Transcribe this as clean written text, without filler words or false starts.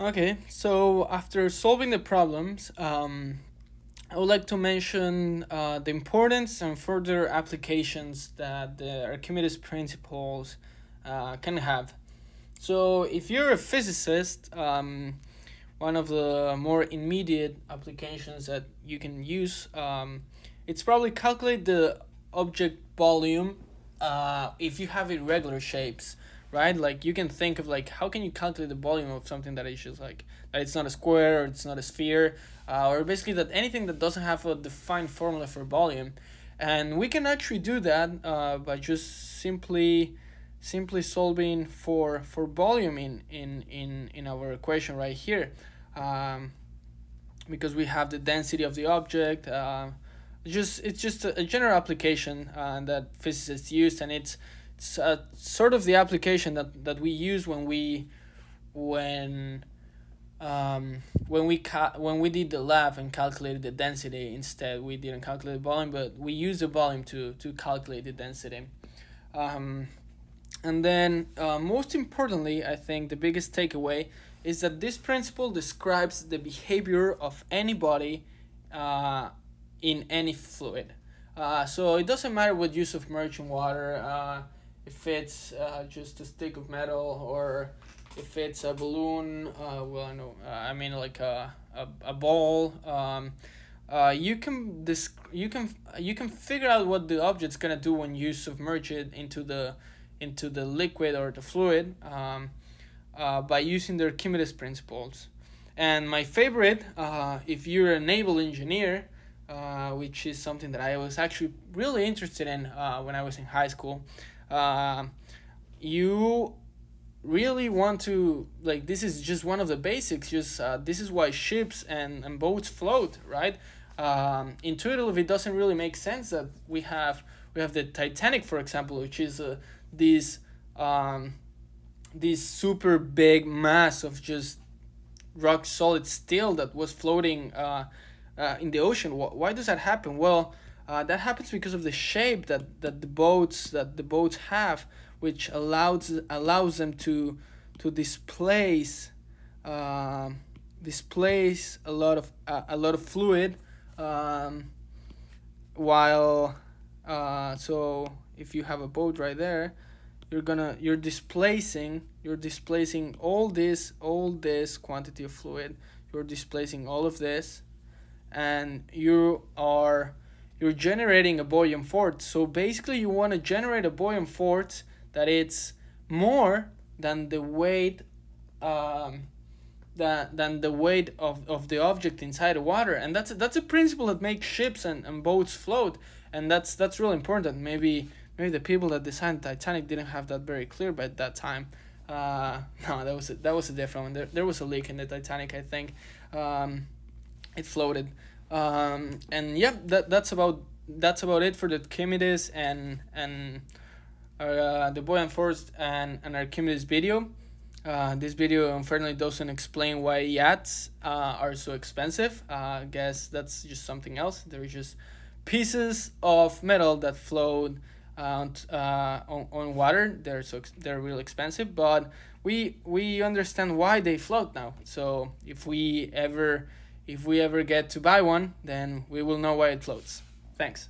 Okay, so after solving the problems, I would like to mention the importance and further applications that the Archimedes principles can have. So, if you're a physicist, one of the more immediate applications that you can use, it's probably calculate the object volume if you have irregular shapes, right? Like you can think of like how can you calculate the volume of something that is just like that it's not a square or it's not a sphere, or basically that anything that doesn't have a defined formula for volume, and we can actually do that by just simply solving for volume in our equation right here, um, because we have the density of the object. It's just a general application that physicists use, and it's sort of the application that we use when when we did the lab and calculated the density. Instead, we didn't calculate the volume, but we used the volume to calculate the density. Um, and then, most importantly, I think the biggest takeaway is that this principle describes the behavior of any body in any fluid. So it doesn't matter what you submerge in water, if it's just a stick of metal or if it's a balloon. Well, no, I mean like a ball. You can figure out what the object's gonna do when you submerge it into the liquid or the fluid, by using the Archimedes principles. And my favorite, if you're a naval engineer, which is something that I was actually really interested in when I was in high school, you really want to, like, this is just one of the basics. Just this is why ships and boats float, right? Intuitively, it doesn't really make sense that we have the Titanic, for example, which is this this super big mass of just rock solid steel that was floating in the ocean. Why does that happen? Well, that happens because of the shape that the boats have, which allows them to displace a lot of fluid, um, while so if you have a boat right there, you're displacing all this quantity of fluid. You're displacing all of this, and you're generating a buoyant force. So basically, you want to generate a buoyant force that it's more than the weight, than the weight of the object inside the water. And that's a principle that makes ships and boats float. And that's really important. Maybe the people that designed Titanic didn't have that very clear by that time. No, that was a different one. There was a leak in the Titanic, I think. It floated. And yeah, that's about it for the Archimedes and the buoyant force and Archimedes video. This video unfortunately doesn't explain why yachts are so expensive. I guess that's just something else. They're just pieces of metal that float on water. They're really expensive, but we understand why they float now. So if we ever get to buy one, then we will know why it floats. Thanks.